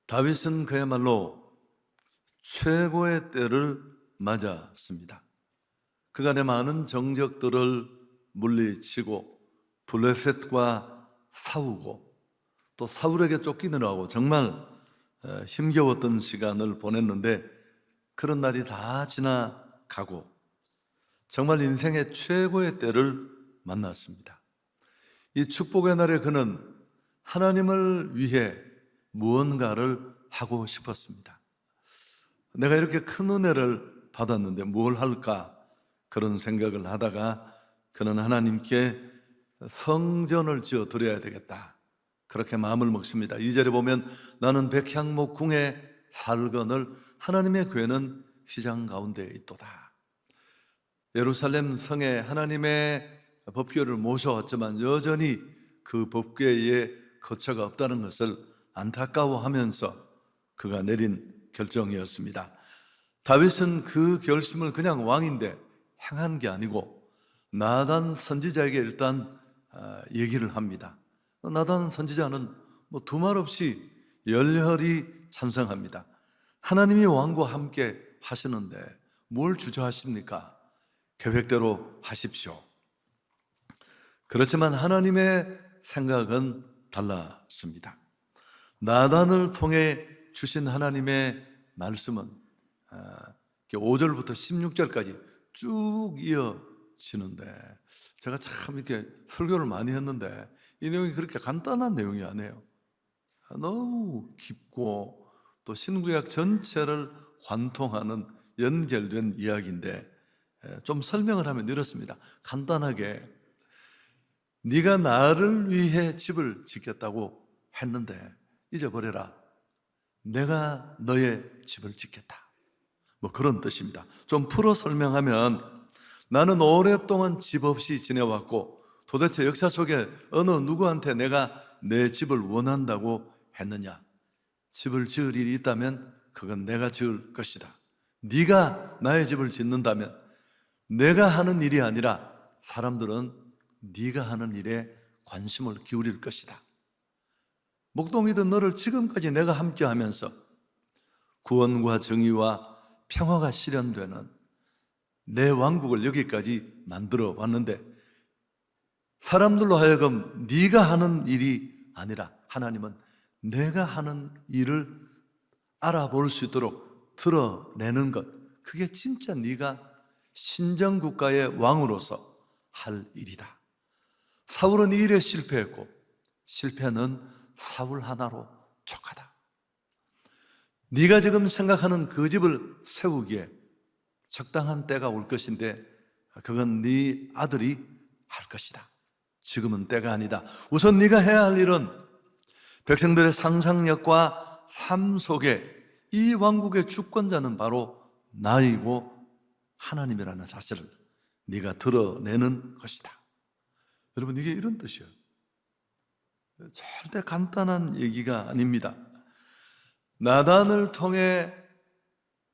다윗은 그야말로 최고의 때를 맞았습니다. 그간의 많은 정적들을 물리치고 블레셋과 싸우고 또 사울에게 쫓기느라고 정말 힘겨웠던 시간을 보냈는데, 그런 날이 다 지나가고 정말 인생의 최고의 때를 만났습니다. 이 축복의 날에 그는 하나님을 위해 무언가를 하고 싶었습니다. 내가 이렇게 큰 은혜를 받았는데 뭘 할까, 그런 생각을 하다가 그는 하나님께 성전을 지어 드려야 되겠다, 그렇게 마음을 먹습니다. 2절에 보면 나는 백향목 궁에 살거늘 하나님의 궤는 휘장 가운데 있도다. 예루살렘 성에 하나님의 법궤를 모셔왔지만 여전히 그 법궤에 거처가 없다는 것을 안타까워하면서 그가 내린 결정이었습니다. 다윗은 그 결심을 그냥 왕인데 행한 게 아니고 나단 선지자에게 일단 얘기를 합니다. 나단 선지자는 두말 없이 열렬히 찬성합니다. 하나님이 왕과 함께 하시는데 뭘 주저하십니까? 계획대로 하십시오. 그렇지만 하나님의 생각은 달랐습니다. 나단을 통해 주신 하나님의 말씀은 5절부터 16절까지 쭉 이어지는데, 제가 참 이렇게 설교를 많이 했는데 이 내용이 그렇게 간단한 내용이 아니에요. 너무 깊고 또 신구약 전체를 관통하는 연결된 이야기인데, 좀 설명을 하면 이렇습니다. 간단하게, 네가 나를 위해 집을 짓겠다고 했는데 잊어버려라. 내가 너의 집을 짓겠다. 그런 뜻입니다. 좀 풀어 설명하면, 나는 오랫동안 집 없이 지내왔고 도대체 역사 속에 어느 누구한테 내가 내 집을 원한다고 했느냐? 집을 지을 일이 있다면 그건 내가 지을 것이다. 네가 나의 집을 짓는다면 내가 하는 일이 아니라 사람들은 네가 하는 일에 관심을 기울일 것이다. 목동이든 너를 지금까지 내가 함께하면서 구원과 정의와 평화가 실현되는 내 왕국을 여기까지 만들어 왔는데, 사람들로 하여금 네가 하는 일이 아니라 하나님은 내가 하는 일을 알아볼 수 있도록 드러내는 것, 그게 진짜 네가 신정국가의 왕으로서 할 일이다. 사울은 이 일에 실패했고 실패는 사울 하나로 족하다. 네가 지금 생각하는 그 집을 세우기에 적당한 때가 올 것인데 그건 네 아들이 할 것이다. 지금은 때가 아니다. 우선 네가 해야 할 일은 백성들의 상상력과 삶 속에 이 왕국의 주권자는 바로 나이고 하나님이라는 사실을 네가 드러내는 것이다. 여러분, 이게 이런 뜻이에요. 절대 간단한 얘기가 아닙니다. 나단을 통해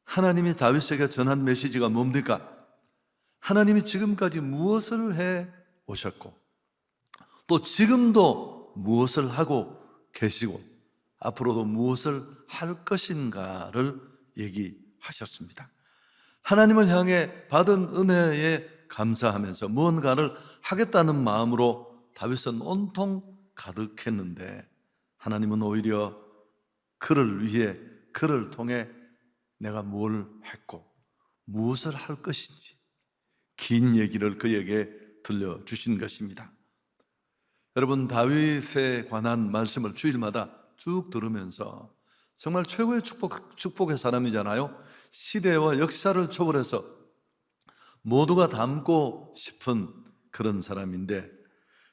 하나님이 다윗에게 전한 메시지가 뭡니까? 하나님이 지금까지 무엇을 해 오셨고 또 지금도 무엇을 하고 계시고 앞으로도 무엇을 할 것인가를 얘기하셨습니다. 하나님을 향해 받은 은혜에 감사하면서 무언가를 하겠다는 마음으로 다윗은 온통 가득했는데, 하나님은 오히려 그를 위해, 그를 통해 내가 뭘 했고 무엇을 할 것인지 긴 얘기를 그에게 들려주신 것입니다. 여러분, 다윗에 관한 말씀을 주일마다 쭉 들으면서 정말 최고의 축복의 사람이잖아요. 시대와 역사를 초월해서 모두가 닮고 싶은 그런 사람인데,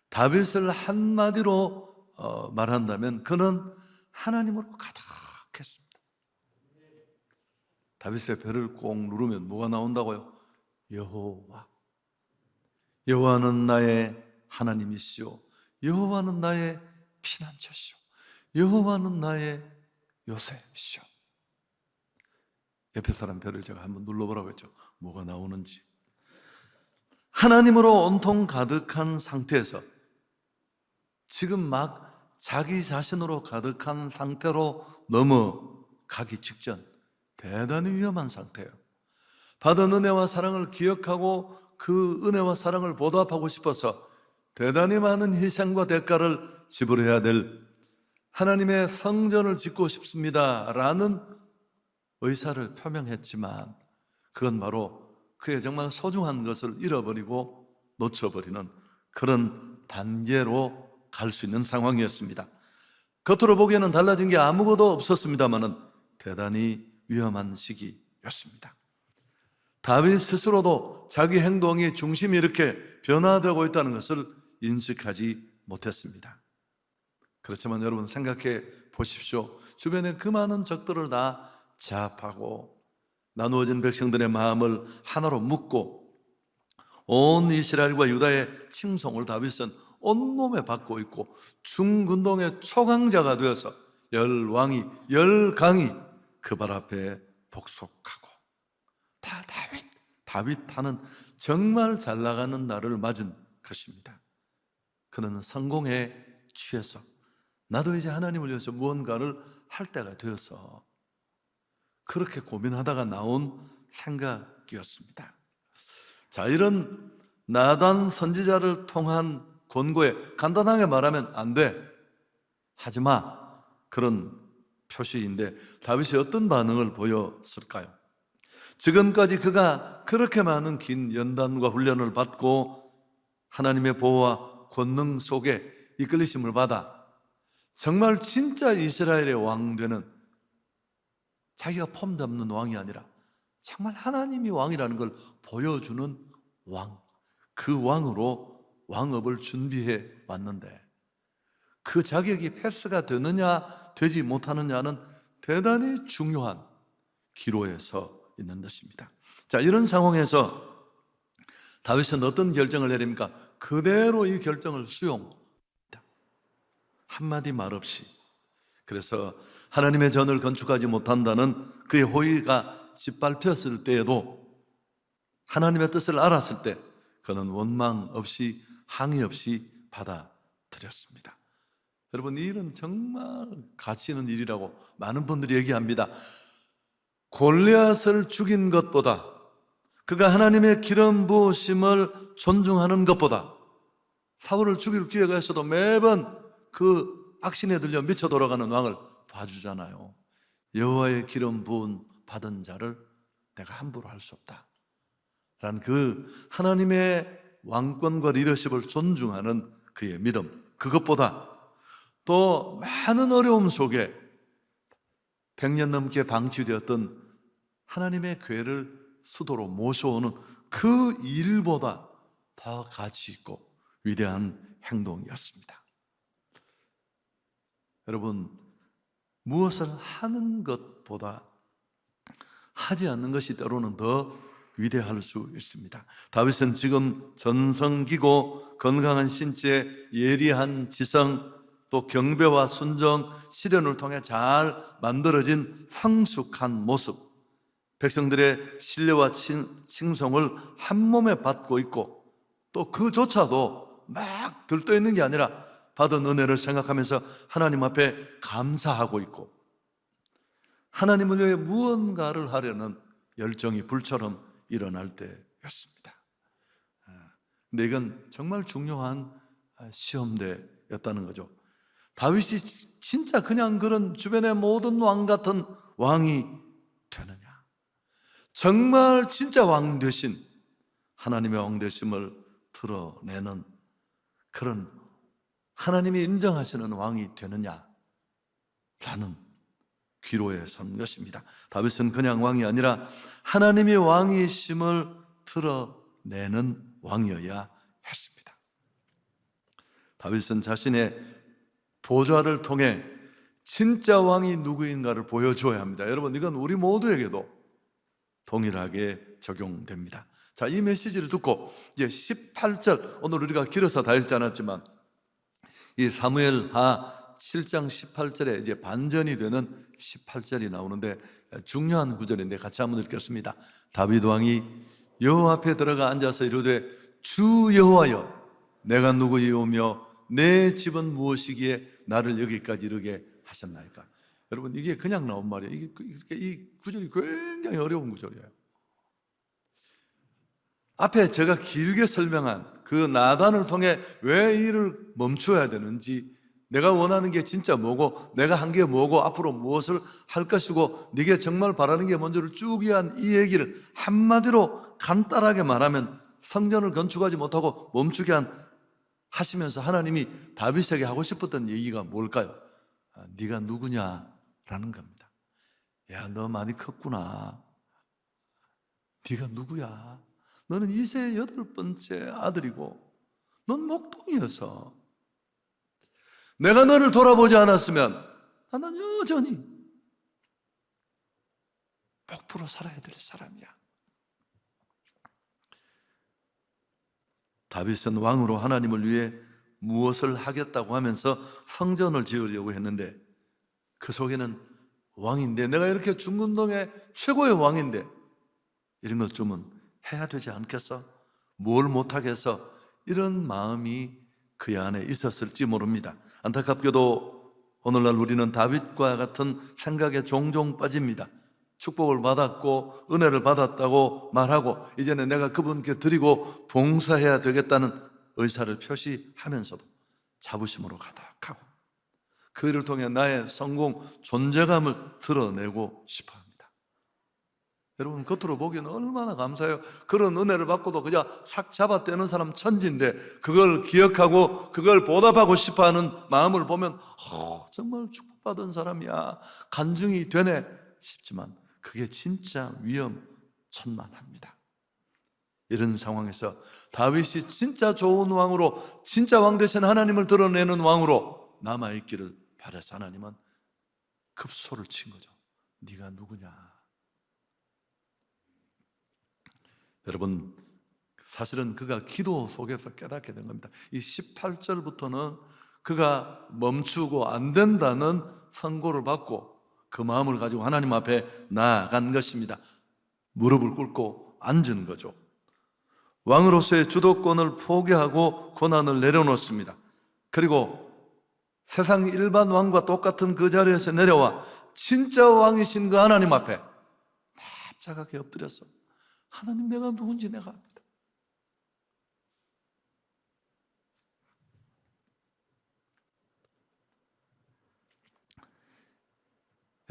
다윗을 한마디로 말한다면 그는 하나님으로 가득했습니다. 다윗의 배를 꼭 누르면 뭐가 나온다고요? 여호와. 여호와는 나의 하나님이시오. 여호와는 나의 피난처시오. 여호와는 나의 요새시오. 옆에 사람 배를 제가 한번 눌러보라고 했죠. 뭐가 나오는지. 하나님으로 온통 가득한 상태에서 지금 막 자기 자신으로 가득한 상태로 넘어가기 직전 대단히 위험한 상태예요. 받은 은혜와 사랑을 기억하고 그 은혜와 사랑을 보답하고 싶어서 대단히 많은 희생과 대가를 지불해야 될 하나님의 성전을 짓고 싶습니다 라는 의사를 표명했지만 그건 바로 그의 정말 소중한 것을 잃어버리고 놓쳐버리는 그런 단계로 갈 수 있는 상황이었습니다. 겉으로 보기에는 달라진 게 아무것도 없었습니다만은 대단히 위험한 시기였습니다. 다윗 스스로도 자기 행동이 중심이 이렇게 변화되고 있다는 것을 인식하지 못했습니다. 그렇지만 여러분 생각해 보십시오. 주변에 그 많은 적들을 다 제압하고 나누어진 백성들의 마음을 하나로 묶고 온 이스라엘과 유다의 칭송을 다윗은 온몸에 받고 있고 중근동의 초강자가 되어서 열왕이 열강이 그 발 앞에 복속하고 다 다윗 하는 정말 잘 나가는 날을 맞은 것입니다. 그는 성공에 취해서 나도 이제 하나님을 위해서 무언가를 할 때가 되어서 그렇게 고민하다가 나온 생각이었습니다. 자, 이런 나단 선지자를 통한 권고에 간단하게 말하면 안 돼, 하지마, 그런 표시인데 다윗이 어떤 반응을 보였을까요? 지금까지 그가 그렇게 많은 긴 연단과 훈련을 받고 하나님의 보호와 권능 속에 이끌리심을 받아 정말 진짜 이스라엘의 왕 되는, 자기가 폼 잡는 왕이 아니라 정말 하나님이 왕이라는 걸 보여주는 왕, 그 왕으로 왕업을 준비해 왔는데 그 자격이 패스가 되느냐 되지 못하느냐는 대단히 중요한 기로에 서 있는 것입니다. 자, 이런 상황에서 다윗은 어떤 결정을 내립니까? 그대로 이 결정을 수용합니다. 한마디 말 없이. 그래서 하나님의 전을 건축하지 못한다는 그의 호의가 짓밟혔을 때에도 하나님의 뜻을 알았을 때 그는 원망 없이 항의 없이 받아들였습니다. 여러분, 이 일은 정말 가치 있는 일이라고 많은 분들이 얘기합니다. 골리앗을 죽인 것보다, 그가 하나님의 기름 부으심을 존중하는 것보다, 사울을 죽일 기회가 있어도 매번 그 악신에 들려 미쳐 돌아가는 왕을 봐주잖아요. 여호와의 기름 부은 받은 자를 내가 함부로 할 수 없다 라는 그 하나님의 왕권과 리더십을 존중하는 그의 믿음, 그것보다 또 많은 어려움 속에 100년 넘게 방치되었던 하나님의 교회를 수도로 모셔오는 그 일보다 더 가치 있고 위대한 행동이었습니다. 여러분, 무엇을 하는 것보다 하지 않는 것이 때로는 더 위대할 수 있습니다. 다윗은 지금 전성기고 건강한 신체, 예리한 지성, 또 경배와 순종, 시련을 통해 잘 만들어진 성숙한 모습, 백성들의 신뢰와 칭송을 한 몸에 받고 있고 또 그조차도 막 들떠 있는 게 아니라 받은 은혜를 생각하면서 하나님 앞에 감사하고 있고 하나님을 위해 무언가를 하려는 열정이 불처럼 일어날 때였습니다. 근데 이건 정말 중요한 시험대였다는 거죠. 다윗이 진짜 그냥 그런 주변의 모든 왕 같은 왕이 되느냐, 정말 진짜 왕 되신 하나님의 왕 되심을 드러내는 그런 하나님이 인정하시는 왕이 되느냐라는 기로에 선 것입니다. 다윗은 그냥 왕이 아니라 하나님의 왕이심을 드러내는 왕이어야 했습니다. 다윗은 자신의 보좌를 통해 진짜 왕이 누구인가를 보여줘야 합니다. 여러분, 이건 우리 모두에게도 동일하게 적용됩니다. 자, 이 메시지를 듣고 이제 18절, 오늘 우리가 길어서 다 읽지 않았지만 이 사무엘하 7장 18절에 이제 반전이 되는 18절이 나오는데 중요한 구절인데 같이 한번 읽겠습니다. 다윗 왕이 여호와 앞에 들어가 앉아서 이르되 주 여호와여, 내가 누구이오며 내 집은 무엇이기에 나를 여기까지 이르게 하셨나이까? 여러분, 이게 그냥 나온 말이에요. 이 구절이 굉장히 어려운 구절이에요. 앞에 제가 길게 설명한 그 나단을 통해 왜 일을 멈춰야 되는지, 내가 원하는 게 진짜 뭐고, 내가 한 게 뭐고, 앞으로 무엇을 할 것이고, 네게 정말 바라는 게 뭔지를 쭉 이해한 이 얘기를 한마디로 간단하게 말하면, 성전을 건축하지 못하고 멈추게 하시면서 하나님이 다윗에게 하고 싶었던 얘기가 뭘까요? 네가 누구냐라는 겁니다. 야, 너 많이 컸구나. 네가 누구야? 너는 이세 8번째 아들이고 넌 목동이어서 내가 너를 돌아보지 않았으면 나는 여전히 복부로 살아야 될 사람이야. 다윗은 왕으로 하나님을 위해 무엇을 하겠다고 하면서 성전을 지으려고 했는데, 그 속에는 왕인데, 내가 이렇게 중근동의 최고의 왕인데 이런 것 좀은 해야 되지 않겠어? 뭘 못하겠어? 이런 마음이 그의 안에 있었을지 모릅니다. 안타깝게도 오늘날 우리는 다윗과 같은 생각에 종종 빠집니다. 축복을 받았고 은혜를 받았다고 말하고 이제는 내가 그분께 드리고 봉사해야 되겠다는 의사를 표시하면서도 자부심으로 가득하고 그 일을 통해 나의 성공, 존재감을 드러내고 싶어합니다. 여러분, 겉으로 보기에는 얼마나 감사해요. 그런 은혜를 받고도 그냥 싹 잡아떼는 사람 천지인데, 그걸 기억하고 그걸 보답하고 싶어하는 마음을 보면 정말 축복받은 사람이야, 간증이 되네 싶지만 그게 진짜 위험천만합니다. 이런 상황에서 다윗이 진짜 좋은 왕으로, 진짜 왕 대신 하나님을 드러내는 왕으로 남아있기를 바라서 하나님은 급소를 친 거죠. 네가 누구냐? 여러분, 사실은 그가 기도 속에서 깨닫게 된 겁니다. 이 18절부터는 그가 멈추고 안 된다는 선고를 받고 그 마음을 가지고 하나님 앞에 나아간 것입니다. 무릎을 꿇고 앉은 거죠. 왕으로서의 주도권을 포기하고 권한을 내려놓습니다. 그리고 세상 일반 왕과 똑같은 그 자리에서 내려와 진짜 왕이신 그 하나님 앞에 납작하게 엎드려서 하나님, 내가 누군지 내가 압니다.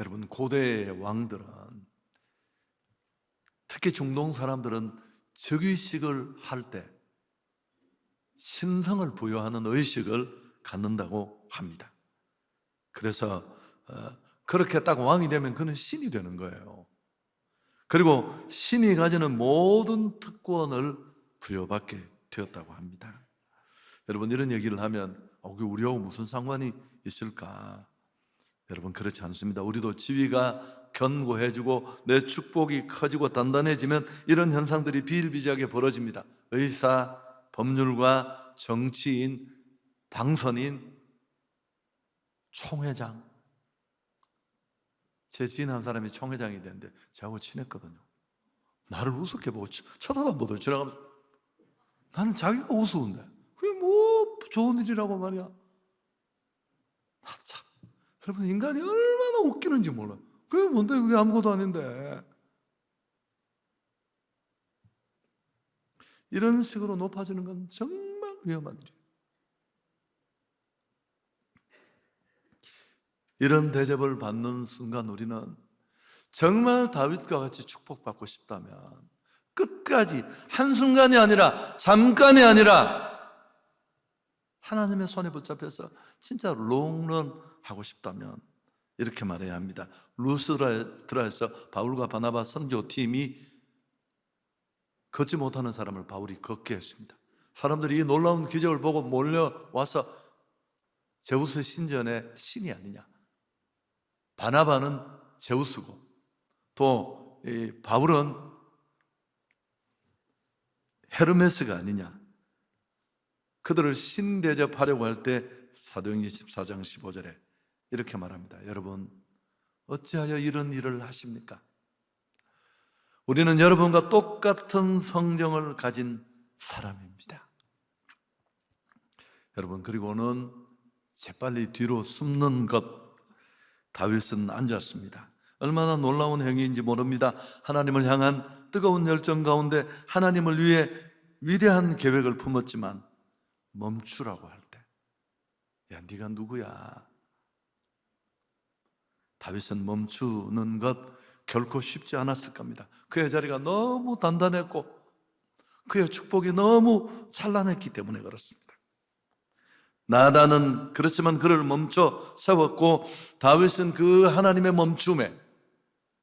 여러분, 고대의 왕들은, 특히 중동 사람들은 즉위식을 할 때 신성을 부여하는 의식을 갖는다고 합니다. 그래서 그렇게 딱 왕이 되면 그는 신이 되는 거예요. 그리고 신이 가지는 모든 특권을 부여받게 되었다고 합니다. 여러분, 이런 얘기를 하면 우리하고 무슨 상관이 있을까? 여러분, 그렇지 않습니다. 우리도 지위가 견고해지고 내 축복이 커지고 단단해지면 이런 현상들이 비일비재하게 벌어집니다. 의사, 법률가, 정치인, 당선인, 총회장. 제 지인 한 사람이 총회장이 됐는데 저하고 친했거든요. 나를 우습게 보고 쳐다도 안 보더니 지나가면서, 나는 자기가 우스운데 그게 뭐 좋은 일이라고 말이야. 참, 여러분, 인간이 얼마나 웃기는지 몰라요. 그게 뭔데, 그게 아무것도 아닌데. 이런 식으로 높아지는 건 정말 위험한 일이에요. 이런 대접을 받는 순간 우리는 정말 다윗과 같이 축복받고 싶다면 끝까지, 한순간이 아니라 잠깐이 아니라 하나님의 손에 붙잡혀서 진짜 롱런 하고 싶다면 이렇게 말해야 합니다. 루스드라에서 바울과 바나바 선교팀이 걷지 못하는 사람을 바울이 걷게 했습니다. 사람들이 이 놀라운 기적을 보고 몰려와서 제우스 신전의 신이 아니냐, 바나바는 제우스고 또 바울은 헤르메스가 아니냐, 그들을 신대접하려고 할 때 사도행전 14장 15절에 이렇게 말합니다. 여러분, 어찌하여 이런 일을 하십니까? 우리는 여러분과 똑같은 성정을 가진 사람입니다. 여러분, 그리고는 재빨리 뒤로 숨는 것. 다윗은 앉았습니다. 얼마나 놀라운 행위인지 모릅니다. 하나님을 향한 뜨거운 열정 가운데 하나님을 위해 위대한 계획을 품었지만 멈추라고 할 때, 야, 네가 누구야? 다윗은 멈추는 것 결코 쉽지 않았을 겁니다. 그의 자리가 너무 단단했고 그의 축복이 너무 찬란했기 때문에 그렇습니다. 나단은 그렇지만 그를 멈춰 세웠고 다윗은 그 하나님의 멈춤에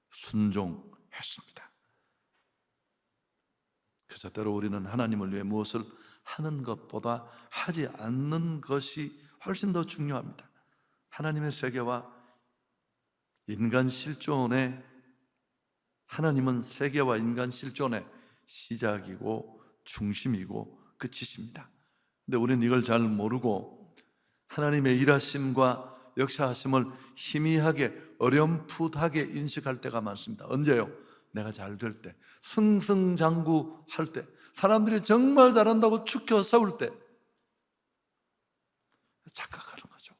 순종했습니다. 그래서 때로 우리는 하나님을 위해 무엇을 하는 것보다 하지 않는 것이 훨씬 더 중요합니다. 하나님의 세계와 인간 실존의, 하나님은 세계와 인간 실존의 시작이고 중심이고 끝이십니다. 근데 우리는 이걸 잘 모르고 하나님의 일하심과 역사하심을 희미하게 어렴풋하게 인식할 때가 많습니다. 언제요? 내가 잘 될 때, 승승장구할 때, 사람들이 정말 잘한다고 축켜 세울 때 착각하는 거죠.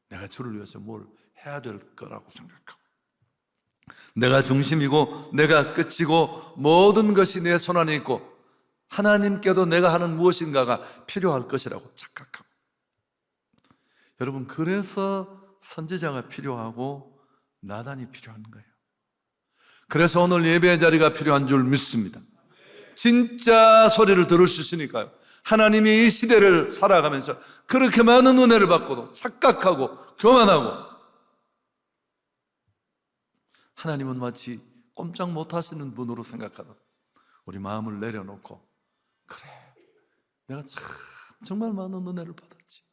내가 주를 위해서 뭘 해야 될 거라고 생각하고, 내가 중심이고 내가 끝이고 모든 것이 내 손 안에 있고 하나님께도 내가 하는 무엇인가가 필요할 것이라고 착각하고. 여러분, 그래서 선지자가 필요하고 나단이 필요한 거예요. 그래서 오늘 예배의 자리가 필요한 줄 믿습니다. 진짜 소리를 들을 수 있으니까요. 하나님이 이 시대를 살아가면서 그렇게 많은 은혜를 받고도 착각하고 교만하고, 하나님은 마치 꼼짝 못하시는 분으로 생각하는 우리 마음을 내려놓고, 그래, 내가 참 정말 많은 은혜를 받았지,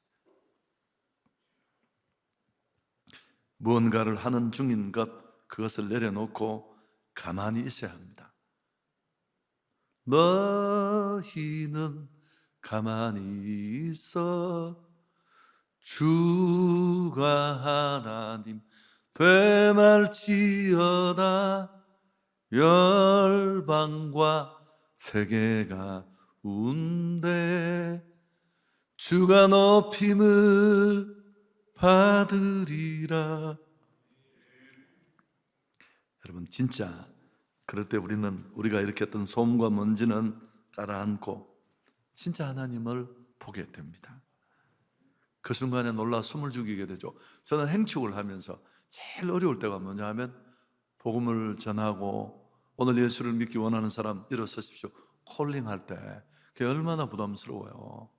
무언가를 하는 중인 것, 그것을 내려놓고 가만히 있어야 합니다. 너희는 가만히 있어 주가 하나님 되말지어다. 열방과 세계가 운대 주가 높임을 받으리라. 여러분, 진짜 그럴 때 우리가 일으켰던 소음과 먼지는 가라앉고 진짜 하나님을 보게 됩니다. 그 순간에 놀라 숨을 죽이게 되죠. 저는 행축을 하면서 제일 어려울 때가 뭐냐 하면, 복음을 전하고 오늘 예수를 믿기 원하는 사람 일어서십시오 콜링할 때 그게 얼마나 부담스러워요.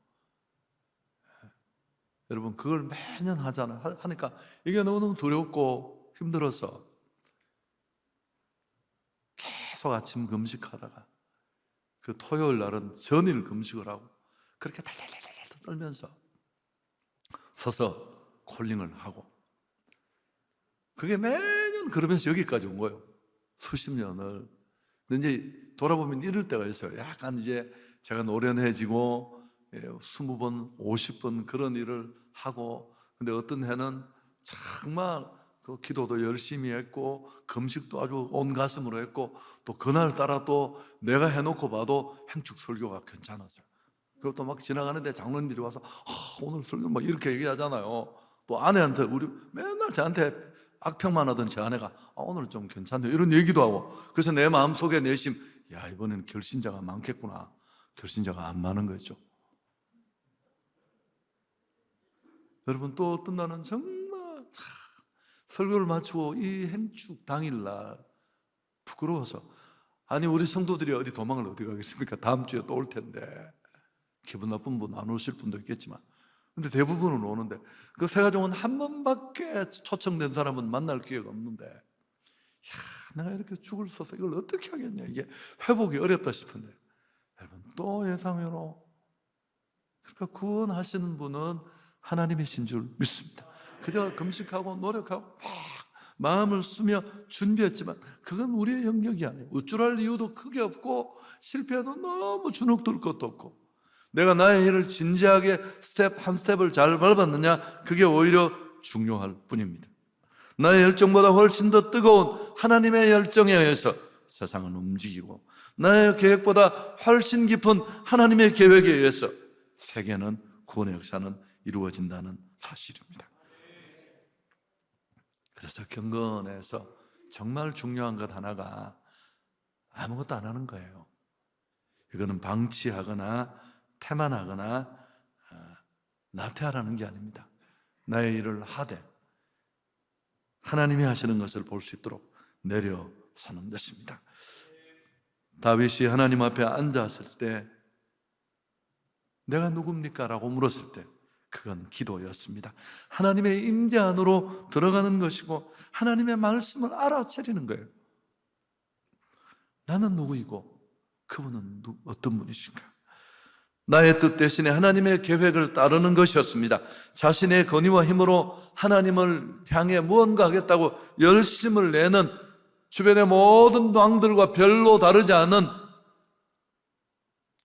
여러분, 그걸 매년 하잖아요. 하니까 이게 너무너무 두렵고 힘들어서 계속 아침 금식하다가 그 토요일 날은 전일 금식을 하고 그렇게 달달달달 떨면서 서서 콜링을 하고, 그게 매년 그러면서 여기까지 온 거예요. 수십 년을. 근데 이제 돌아보면 이럴 때가 있어요. 약간 이제 제가 노련해지고 20번, 50번 그런 일을 하고, 근데 어떤 해는 정말 그 기도도 열심히 했고 금식도 아주 온 가슴으로 했고, 또 그날따라 또 내가 해놓고 봐도 행축 설교가 괜찮았어요. 그리고 또 막 지나가는데 장로님들이 와서 오늘 설교 막 이렇게 얘기하잖아요. 또 아내한테, 우리 맨날 저한테 악평만 하던 제 아내가 오늘 좀 괜찮네요 이런 얘기도 하고, 그래서 내 마음속에 내심, 야, 이번에는 결신자가 많겠구나. 결신자가 안 많은 거죠. 여러분, 또 어떤 날은 정말 설교를 마치고 이 행축 당일날 부끄러워서, 아니 우리 성도들이 어디 도망을 어디 가겠습니까? 다음 주에 또 올 텐데. 기분 나쁜 분 안 오실 분도 있겠지만, 근데 대부분은 오는데, 그 세가족은 한 번밖에 초청된 사람은 만날 기회가 없는데, 야, 내가 이렇게 죽을 써서 이걸 어떻게 하겠냐, 이게 회복이 어렵다 싶은데, 여러분, 또 예상외로, 그러니까 구원하시는 분은 하나님이신 줄 믿습니다. 그저 금식하고 노력하고 막 마음을 쓰며 준비했지만 그건 우리의 영역이 아니에요. 우쭐할 이유도 크게 없고 실패해도 너무 주눅들 것도 없고, 내가 나의 일을 진지하게 스텝 한 스텝을 잘 밟았느냐, 그게 오히려 중요할 뿐입니다. 나의 열정보다 훨씬 더 뜨거운 하나님의 열정에 의해서 세상은 움직이고, 나의 계획보다 훨씬 깊은 하나님의 계획에 의해서 세계는 구원의 역사는 이루어진다는 사실입니다. 그래서 경건에서 정말 중요한 것 하나가 아무것도 안 하는 거예요. 이거는 방치하거나 태만하거나 나태하라는 게 아닙니다. 나의 일을 하되 하나님이 하시는 것을 볼 수 있도록 내려서는 것입니다. 다윗이 하나님 앞에 앉았을 때 내가 누굽니까? 라고 물었을 때 그건 기도였습니다. 하나님의 임재 안으로 들어가는 것이고 하나님의 말씀을 알아차리는 거예요. 나는 누구이고 그분은 어떤 분이신가? 나의 뜻 대신에 하나님의 계획을 따르는 것이었습니다. 자신의 권위와 힘으로 하나님을 향해 무언가 하겠다고 열심을 내는 주변의 모든 왕들과 별로 다르지 않은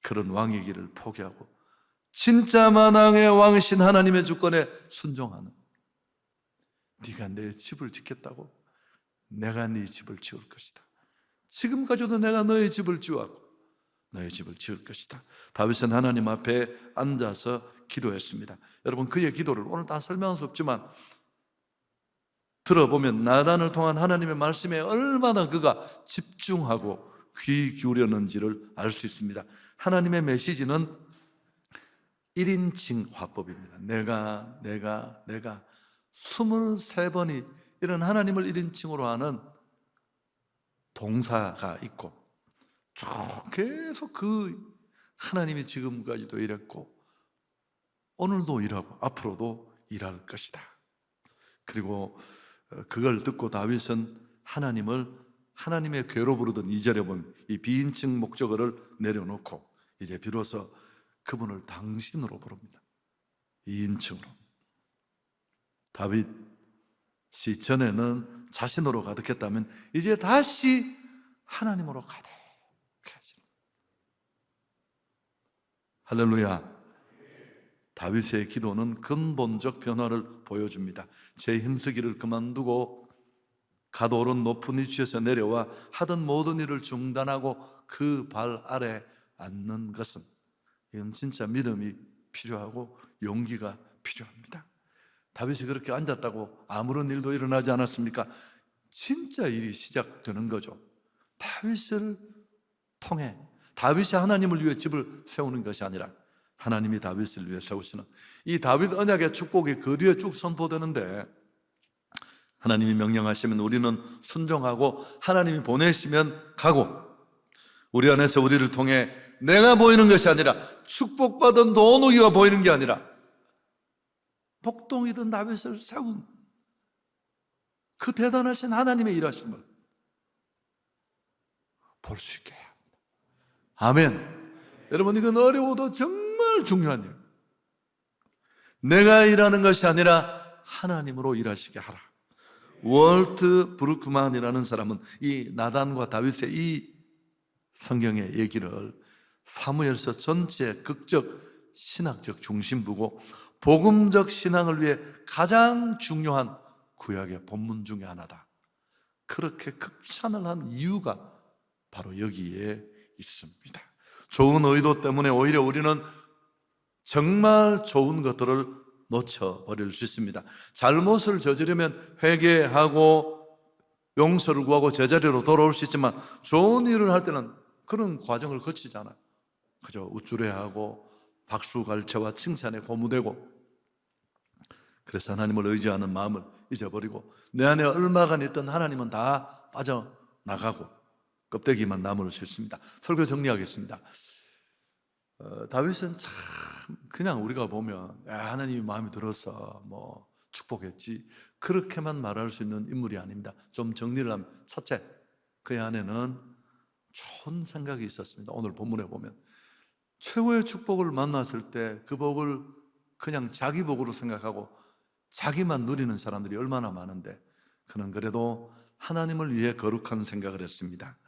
그런 왕의 길을 포기하고 진짜 만왕의 왕이신 하나님의 주권에 순종하는, 네가 내 집을 짓겠다고? 내가 네 집을 지을 것이다. 지금까지도 내가 너의 집을 지어왔고 너의 집을 지을 것이다. 다윗은 하나님 앞에 앉아서 기도했습니다. 여러분, 그의 기도를 오늘 다 설명할 수 없지만 들어보면 나단을 통한 하나님의 말씀에 얼마나 그가 집중하고 귀 기울였는지를 알 수 있습니다. 하나님의 메시지는 1인칭 화법입니다. 내가 23번이 이런 하나님을 1인칭으로 하는 동사가 있고 쭉 계속 그 하나님이 지금까지도 이랬고 오늘도 일하고 앞으로도 일할 것이다. 그리고 그걸 듣고 다윗은 하나님의 괴로 부르던 2절에 보면 이 비인칭 목적어를 내려놓고 이제 비로소 그분을 당신으로 부릅니다. 2인칭으로. 다윗이 전에는 자신으로 가득했다면 이제 다시 하나님으로 가득해 하시는. 할렐루야. 다윗의 기도는 근본적 변화를 보여줍니다. 제 힘쓰기를 그만두고 가도른 높은 위치에서 내려와 하던 모든 일을 중단하고 그 발 아래 앉는 것은, 이건 진짜 믿음이 필요하고 용기가 필요합니다. 다윗이 그렇게 앉았다고 아무런 일도 일어나지 않았습니까? 진짜 일이 시작되는 거죠. 다윗을 통해, 다윗이 하나님을 위해 집을 세우는 것이 아니라 하나님이 다윗을 위해 세우시는 이 다윗 언약의 축복이 그 뒤에 쭉 선포되는데, 하나님이 명령하시면 우리는 순종하고 하나님이 보내시면 가고, 우리 안에서 우리를 통해 내가 보이는 것이 아니라 축복받은 도누이가 보이는 게 아니라 복동이던 다윗을 세운 그 대단하신 하나님의 일하심을 볼 수 있게 해야 합니다. 아멘. 여러분, 이건 어려워도 정말 중요한 일. 내가 일하는 것이 아니라 하나님으로 일하시게 하라. 월트 브루크만이라는 사람은 이 나단과 다윗의 이 성경의 얘기를 사무엘서 전체의 극적 신학적 중심부고 복음적 신앙을 위해 가장 중요한 구약의 본문 중에 하나다, 그렇게 극찬을 한 이유가 바로 여기에 있습니다. 좋은 의도 때문에 오히려 우리는 정말 좋은 것들을 놓쳐버릴 수 있습니다. 잘못을 저지르면 회개하고 용서를 구하고 제자리로 돌아올 수 있지만 좋은 일을 할 때는 그런 과정을 거치지 않아요. 그저 우쭐해하고 박수갈채와 칭찬에 고무되고, 그래서 하나님을 의지하는 마음을 잊어버리고 내 안에 얼마간 있던 하나님은 다 빠져나가고 껍데기만 남을 수 있습니다. 설교 정리하겠습니다. 다윗은 참 그냥 우리가 보면 하나님이 마음에 들어서 뭐 축복했지, 그렇게만 말할 수 있는 인물이 아닙니다. 좀 정리를 하면, 첫째, 그의 안에는 좋은 생각이 있었습니다. 오늘 본문에 보면 최고의 축복을 만났을 때 그 복을 그냥 자기 복으로 생각하고 자기만 누리는 사람들이 얼마나 많은데, 그는 그래도 하나님을 위해 거룩한 생각을 했습니다.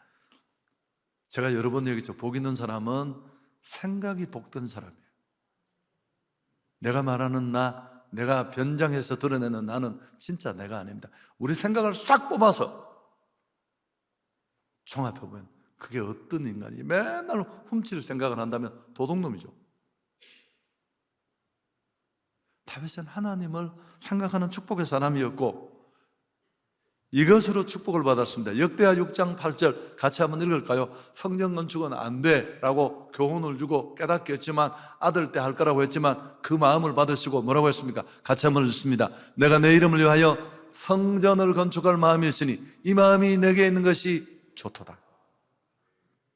제가 여러 번 얘기했죠. 복 있는 사람은 생각이 복된 사람이에요. 내가 말하는 내가 변장해서 드러내는 나는 진짜 내가 아닙니다. 우리 생각을 싹 뽑아서 종합해보면 그게 어떤 인간이 맨날 훔칠 생각을 한다면 도둑놈이죠. 다윗은 하나님을 생각하는 축복의 사람이었고 이것으로 축복을 받았습니다. 역대하 6장 8절 같이 한번 읽을까요? 성전 건축은 안 돼 라고 교훈을 주고 깨닫게 했지만 아들 때 할 거라고 했지만 그 마음을 받으시고 뭐라고 했습니까? 같이 한번 읽습니다. 내가 내 이름을 위하여 성전을 건축할 마음이 있으니 이 마음이 내게 있는 것이 좋도다.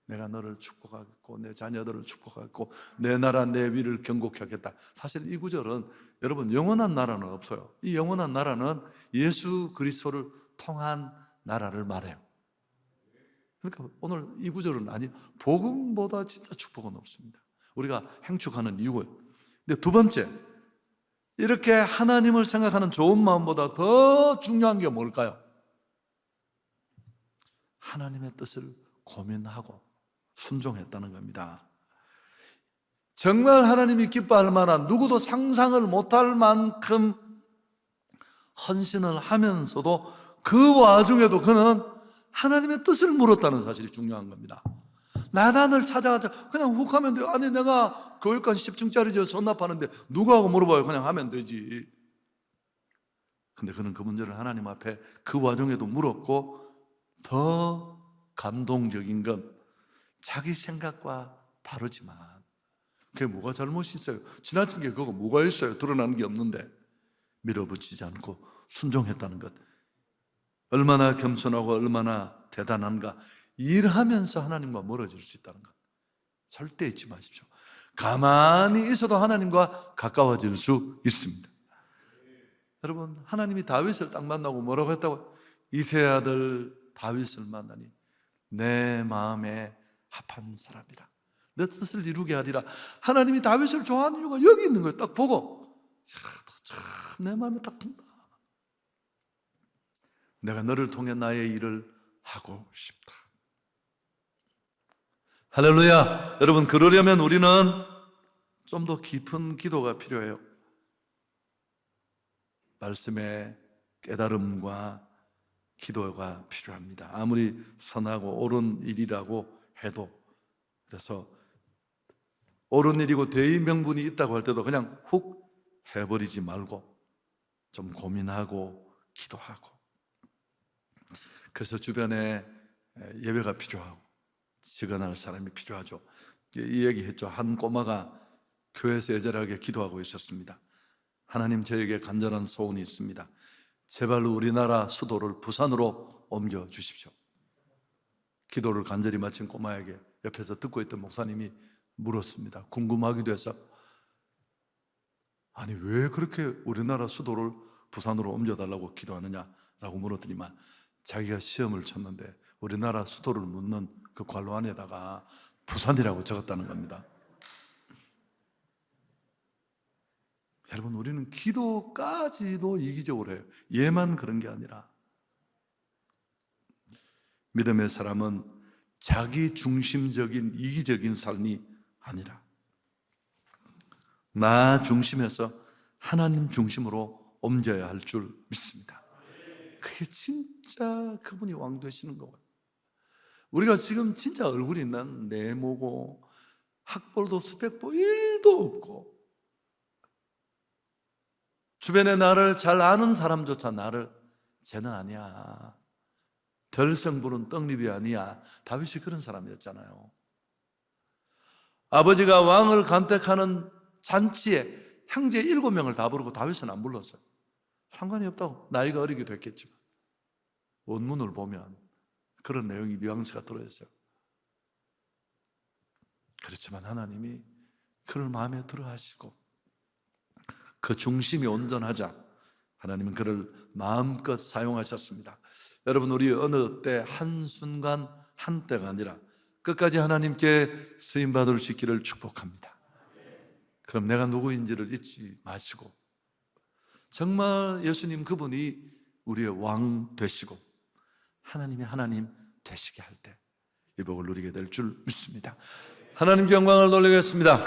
내가 너를 축복하겠고 내 자녀들을 축복하겠고 내 나라 내 위를 견고케 하겠다. 사실 이 구절은 여러분 영원한 나라는 없어요. 이 영원한 나라는 예수 그리스도를 통한 나라를 말해요. 그러니까 오늘 이 구절은 복음보다 진짜 축복은 없습니다. 우리가 행축하는 이유예요. 근데 두 번째, 이렇게 하나님을 생각하는 좋은 마음보다 더 중요한 게 뭘까요? 하나님의 뜻을 고민하고 순종했다는 겁니다. 정말 하나님이 기뻐할 만한, 누구도 상상을 못할 만큼 헌신을 하면서도 그 와중에도 그는 하나님의 뜻을 물었다는 사실이 중요한 겁니다. 나단을 찾아가자 그냥 훅 하면 돼요. 아니 내가 교육관 10층짜리 선납하는데 누구하고 물어봐요. 그냥 하면 되지. 근데 그는 그 문제를 하나님 앞에 그 와중에도 물었고, 더 감동적인 건 자기 생각과 다르지만 그게 뭐가 잘못이 있어요? 지나친 게 그거 뭐가 있어요? 드러나는 게 없는데 밀어붙이지 않고 순종했다는 것. 얼마나 겸손하고 얼마나 대단한가. 일하면서 하나님과 멀어질 수 있다는 것 절대 잊지 마십시오. 가만히 있어도 하나님과 가까워질 수 있습니다. 여러분, 하나님이 다윗을 딱 만나고 뭐라고 했다고? 이세 아들 다윗을 만나니 내 마음에 합한 사람이라, 내 뜻을 이루게 하리라. 하나님이 다윗을 좋아하는 이유가 여기 있는 거예요. 딱 보고 참 내 마음에 딱 든다. 내가 너를 통해 나의 일을 하고 싶다. 할렐루야. 여러분, 그러려면 우리는 좀 더 깊은 기도가 필요해요. 말씀의 깨달음과 기도가 필요합니다. 아무리 선하고 옳은 일이라고 해도. 그래서 옳은 일이고 대의 명분이 있다고 할 때도 그냥 훅 해버리지 말고 좀 고민하고 기도하고. 그래서 주변에 예배가 필요하고 직언할 사람이 필요하죠. 이 얘기했죠. 한 꼬마가 교회에서 애절하게 기도하고 있었습니다. 하나님, 저에게 간절한 소원이 있습니다. 제발 우리나라 수도를 부산으로 옮겨 주십시오. 기도를 간절히 마친 꼬마에게 옆에서 듣고 있던 목사님이 물었습니다. 궁금하기도 해서, 아니 왜 그렇게 우리나라 수도를 부산으로 옮겨달라고 기도하느냐라고 물었더니만 자기가 시험을 쳤는데 우리나라 수도를 묻는 그 관로안에다가 부산이라고 적었다는 겁니다. 여러분, 우리는 기도까지도 이기적으로 해요. 얘만 그런 게 아니라. 믿음의 사람은 자기 중심적인 이기적인 삶이 아니라 나 중심에서 하나님 중심으로 옮겨야 할 줄 믿습니다. 그게 진짜 그분이 왕 되시는 거예요. 우리가 지금 진짜 얼굴이 난 네모고 학벌도 스펙도 1도 없고 주변에 나를 잘 아는 사람조차 나를 쟤는 아니야, 덜성부른 떡잎이 아니야. 다윗이 그런 사람이었잖아요. 아버지가 왕을 간택하는 잔치에 형제 7명을 다 부르고 다윗은 안 불렀어요. 상관이 없다고. 나이가 어리기도 했겠지만 원문을 보면 그런 내용이 뉘앙스가 들어있어요. 그렇지만 하나님이 그를 마음에 들어 하시고 그 중심이 온전하자 하나님은 그를 마음껏 사용하셨습니다. 여러분, 우리 어느 때 한순간 한때가 아니라 끝까지 하나님께 쓰임받을 수 있기를 축복합니다. 그럼 내가 누구인지를 잊지 마시고 정말 예수님 그분이 우리의 왕 되시고 하나님이 하나님 되시게 할 때 이 복을 누리게 될 줄 믿습니다. 하나님께 영광을 돌리겠습니다.